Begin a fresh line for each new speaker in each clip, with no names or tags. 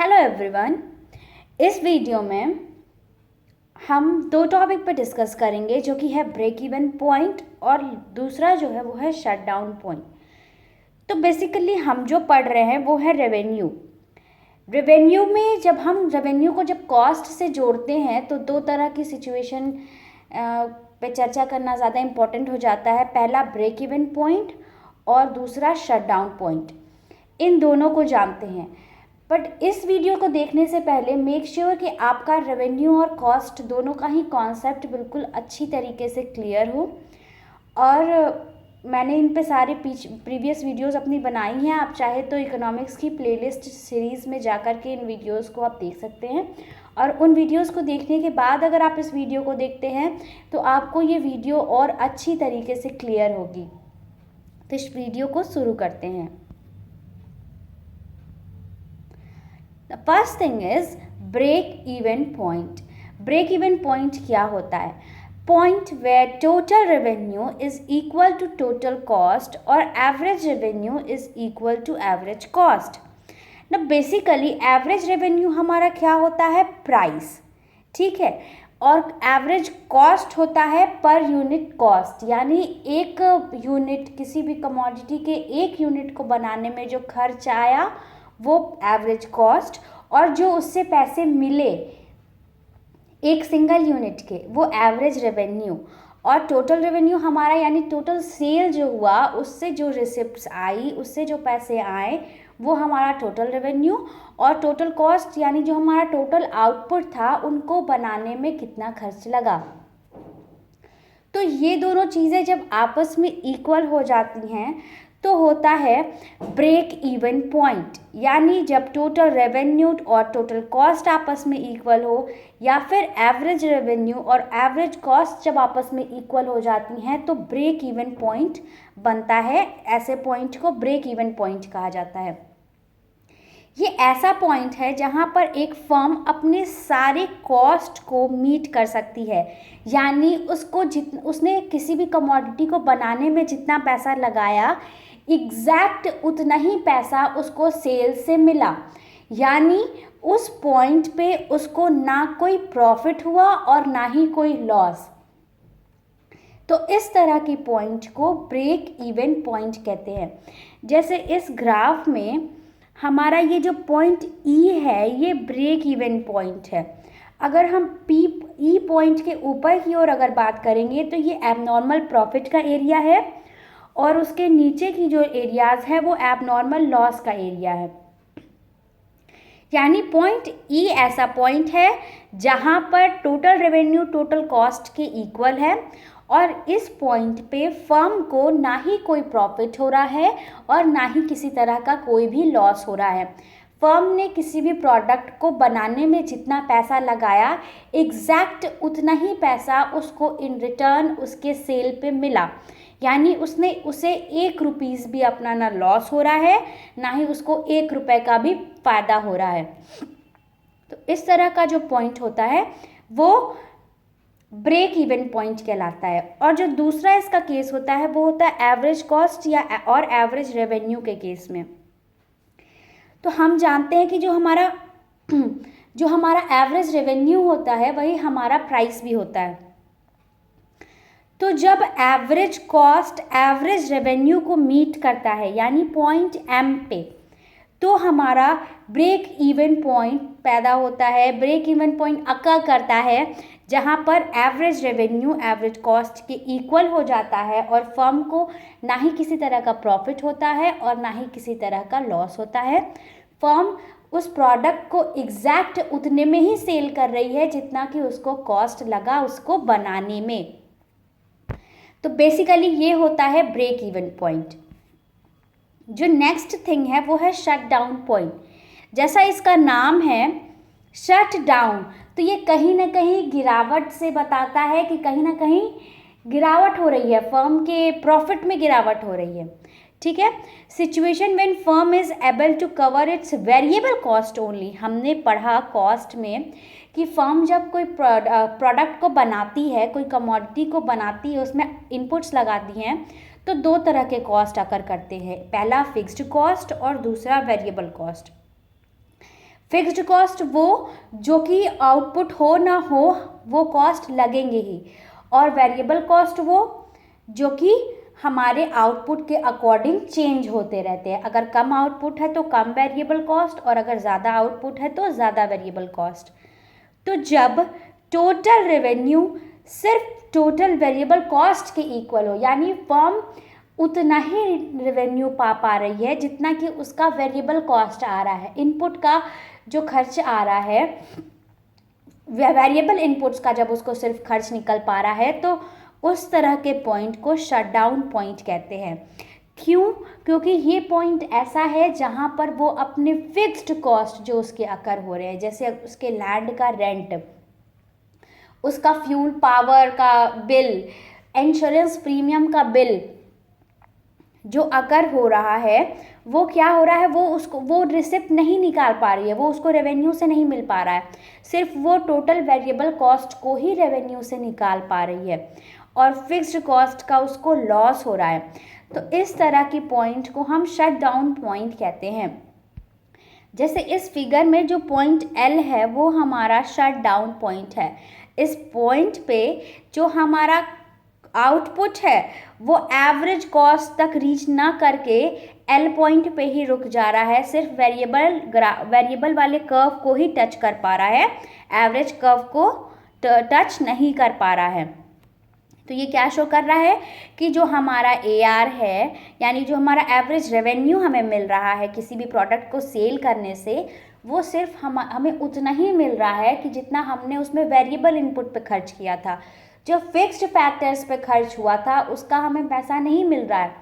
Hello everyone. इस video में हम दो टॉपिक पर डिस्कस करेंगे जो कि है ब्रेक इवन पॉइंट और दूसरा जो है वो है शट डाउन पॉइंट। तो बेसिकली हम जो पढ़ रहे हैं वो है रेवेन्यू में जब हम रेवेन्यू को जब कॉस्ट से जोड़ते हैं तो दो तरह की सिचुएशन पे चर्चा करना ज़्यादा इम्पोर्टेंट हो जाता है। पहला ब्रेक इवन पॉइंट और दूसरा शट डाउन पॉइंट। इन दोनों को जानते हैं, बट इस वीडियो को देखने से पहले मेक श्योर कि आपका रेवेन्यू और कॉस्ट दोनों का ही कॉन्सेप्ट बिल्कुल अच्छी तरीके से क्लियर हो। और मैंने इन पे सारे प्रीवियस वीडियोस अपनी बनाई हैं। आप चाहे तो इकोनॉमिक्स की प्लेलिस्ट सीरीज़ में जाकर के इन वीडियोस को आप देख सकते हैं, और उन वीडियोस को देखने के बाद अगर आप इस वीडियो को देखते हैं तो आपको ये वीडियो और अच्छी तरीके से क्लियर होगी। तो इस वीडियो को शुरू करते हैं। The first thing is break even point. Break even point क्या होता है? Point where total revenue is equal to total cost और average revenue is equal to average cost. Now basically average revenue हमारा क्या होता है? प्राइस, ठीक है, और एवरेज कॉस्ट होता है पर यूनिट कॉस्ट, यानी एक यूनिट किसी भी कमोडिटी के एक यूनिट को बनाने में जो खर्च आया वो एवरेज कॉस्ट, और जो उससे पैसे मिले एक सिंगल यूनिट के वो एवरेज रेवेन्यू, और टोटल रेवेन्यू हमारा यानी टोटल सेल जो हुआ उससे जो रिसिप्ट्स आई उससे जो पैसे आए वो हमारा टोटल रेवेन्यू, और टोटल कॉस्ट यानी जो हमारा टोटल आउटपुट था उनको बनाने में कितना खर्च लगा। तो ये दोनों चीज़ें जब आपस में इक्वल हो जाती हैं तो होता है ब्रेक इवन पॉइंट, यानी जब टोटल रेवेन्यू और टोटल कॉस्ट आपस में इक्वल हो, या फिर एवरेज रेवेन्यू और एवरेज कॉस्ट जब आपस में इक्वल हो जाती हैं तो ब्रेक इवन पॉइंट बनता है। ऐसे पॉइंट को ब्रेक इवन पॉइंट कहा जाता है। ये ऐसा पॉइंट है जहाँ पर एक फर्म अपने सारे कॉस्ट को मीट कर सकती है, यानी उसने किसी भी कमोडिटी को बनाने में जितना पैसा लगाया एग्जैक्ट उतना ही पैसा उसको सेल से मिला, यानी उस पॉइंट पे उसको ना कोई प्रॉफिट हुआ और ना ही कोई लॉस। तो इस तरह की पॉइंट को ब्रेक इवन पॉइंट कहते हैं। जैसे इस ग्राफ में हमारा ये जो पॉइंट ई है ये ब्रेक इवन पॉइंट है। अगर हम ई पॉइंट के ऊपर की ओर अगर बात करेंगे तो ये एबनॉर्मल प्रॉफिट का एरिया है, और उसके नीचे की जो एरियाज है वो एबनॉर्मल लॉस का एरिया है। यानी पॉइंट ई ऐसा पॉइंट है जहां पर टोटल रेवेन्यू टोटल कॉस्ट के इक्वल है, और इस पॉइंट पे फर्म को ना ही कोई प्रॉफिट हो रहा है और ना ही किसी तरह का कोई भी लॉस हो रहा है। फर्म ने किसी भी प्रोडक्ट को बनाने में जितना पैसा लगाया एग्जैक्ट उतना ही पैसा उसको इन रिटर्न उसके सेल पे मिला, यानी उसे 1 रुपीज़ भी अपना ना लॉस हो रहा है ना ही उसको 1 रुपये का भी फ़ायदा हो रहा है। तो इस तरह का जो पॉइंट होता है वो ब्रेक इवन पॉइंट कहलाता है। और जो दूसरा इसका केस होता है वो होता है एवरेज कॉस्ट या और एवरेज रेवेन्यू के केस में। तो हम जानते हैं कि जो हमारा एवरेज रेवेन्यू होता है वही हमारा प्राइस भी होता है। तो जब एवरेज कॉस्ट एवरेज रेवेन्यू को मीट करता है यानी पॉइंट एम पे, तो हमारा ब्रेक इवन पॉइंट पैदा होता है। ब्रेक इवन पॉइंट अकर करता है जहाँ पर एवरेज रेवेन्यू एवरेज कॉस्ट के इक्वल हो जाता है, और फर्म को ना ही किसी तरह का प्रॉफिट होता है और ना ही किसी तरह का लॉस होता है। फर्म उस प्रोडक्ट को एग्जैक्ट उतने में ही सेल कर रही है जितना कि उसको कॉस्ट लगा उसको बनाने में। तो बेसिकली ये होता है ब्रेक इवन पॉइंट। जो नेक्स्ट थिंग है वो है शट डाउन पॉइंट। जैसा इसका नाम है शट डाउन, तो ये कहीं ना कहीं गिरावट से बताता है कि कहीं ना कहीं गिरावट हो रही है, फर्म के प्रॉफिट में गिरावट हो रही है, ठीक है। Situation when firm is able to cover its variable cost only. हमने पढ़ा कॉस्ट में कि फर्म जब कोई प्रोडक्ट को बनाती है, कोई कमोडिटी को बनाती है, उसमें इनपुट्स लगाती हैं, तो दो तरह के कॉस्ट अकर करते हैं। पहला फिक्स्ड कॉस्ट और दूसरा वेरिएबल कॉस्ट। फिक्स्ड कॉस्ट वो जो कि आउटपुट हो ना हो वो कॉस्ट लगेंगे ही, और वेरिएबल कॉस्ट वो जो कि हमारे आउटपुट के अकॉर्डिंग चेंज होते रहते हैं। अगर कम आउटपुट है तो कम वेरिएबल कॉस्ट, और अगर ज़्यादा आउटपुट है तो ज़्यादा वेरिएबल कॉस्ट। तो जब टोटल रेवेन्यू सिर्फ टोटल वेरिएबल कॉस्ट के इक्वल हो, यानी फर्म उतना ही रेवेन्यू पा रही है जितना कि उसका वेरिएबल कॉस्ट आ रहा है, इनपुट का जो खर्च आ रहा है, वेरिएबल इनपुट्स का जब उसको सिर्फ खर्च निकल पा रहा है, तो उस तरह के पॉइंट को शटडाउन पॉइंट कहते हैं। क्यों? क्योंकि ये पॉइंट ऐसा है जहाँ पर वो अपने फिक्स्ड कॉस्ट जो उसके अकर हो रहे हैं, जैसे उसके लैंड का रेंट, उसका फ्यूल पावर का बिल, इंश्योरेंस प्रीमियम का बिल जो अगर हो रहा है, वो क्या हो रहा है, वो उसको वो रिसिप्ट नहीं निकाल पा रही है, वो उसको रेवेन्यू से नहीं मिल पा रहा है, सिर्फ वो टोटल वेरिएबल कॉस्ट को ही रेवेन्यू से निकाल पा रही है, और फिक्स्ड कॉस्ट का उसको लॉस हो रहा है। तो इस तरह की पॉइंट को हम शट डाउन पॉइंट कहते हैं। जैसे इस फिगर में जो पॉइंट एल है वो हमारा शट डाउन पॉइंट है। इस पॉइंट पे जो हमारा आउटपुट है वो एवरेज कॉस्ट तक रीच ना करके एल पॉइंट पे ही रुक जा रहा है, सिर्फ वेरिएबल वाले कर्व को ही टच कर पा रहा है, एवरेज कर्व को टच नहीं कर पा रहा है। तो ये क्या शो कर रहा है कि जो हमारा AR है, यानी जो हमारा एवरेज रेवेन्यू हमें मिल रहा है किसी भी प्रोडक्ट को सेल करने से, वो सिर्फ हमें उतना ही मिल रहा है कि जितना हमने उसमें वेरिएबल इनपुट पे खर्च किया था। जो फिक्स्ड फैक्टर्स पे खर्च हुआ था उसका हमें पैसा नहीं मिल रहा है।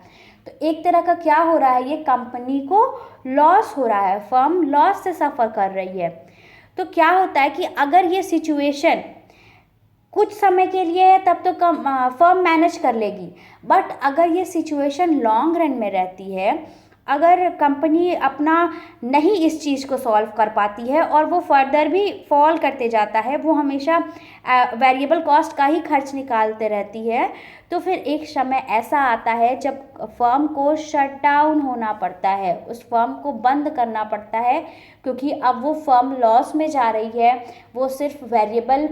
तो एक तरह का क्या हो रहा है, ये कंपनी को लॉस हो रहा है, फर्म लॉस से सफ़र कर रही है। तो क्या होता है कि अगर ये सिचुएशन कुछ समय के लिए है तब तो फर्म मैनेज कर लेगी, बट अगर ये सिचुएशन लॉन्ग रन में रहती है, अगर कंपनी अपना नहीं इस चीज़ को सॉल्व कर पाती है और वो फर्दर भी फॉल करते जाता है, वो हमेशा वेरिएबल कॉस्ट का ही खर्च निकालते रहती है, तो फिर एक समय ऐसा आता है जब फर्म को शट डाउन होना पड़ता है, उस फर्म को बंद करना पड़ता है, क्योंकि अब वो फर्म लॉस में जा रही है, वो सिर्फ वेरिएबल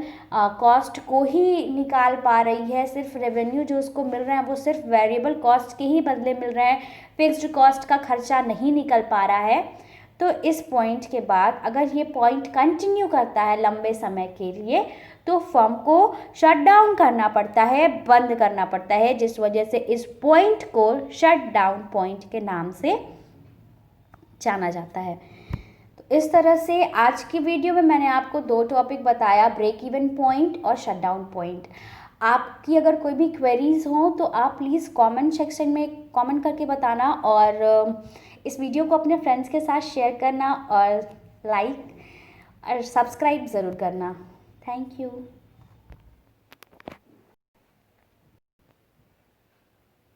कॉस्ट को ही निकाल पा रही है, सिर्फ रेवेन्यू जो उसको मिल रहा है वो सिर्फ वेरिएबल कॉस्ट के ही बदले मिल रहा है, फिक्स्ड कॉस्ट का खर्चा नहीं निकल पा रहा है। तो इस पॉइंट के बाद अगर ये पॉइंट कंटिन्यू करता है लंबे समय के लिए, तो फर्म को शट डाउन करना पड़ता है, बंद करना पड़ता है, जिस वजह से इस पॉइंट को शट डाउन पॉइंट के नाम से जाना जाता है। तो इस तरह से आज की वीडियो में मैंने आपको 2 टॉपिक बताया, ब्रेक इवन पॉइंट और शट डाउन पॉइंट। आपकी अगर कोई भी क्वेरीज हो तो आप प्लीज़ कमेंट सेक्शन में कमेंट करके बताना, और इस वीडियो को अपने फ्रेंड्स के साथ शेयर करना, और लाइक और सब्सक्राइब ज़रूर करना। Thank you.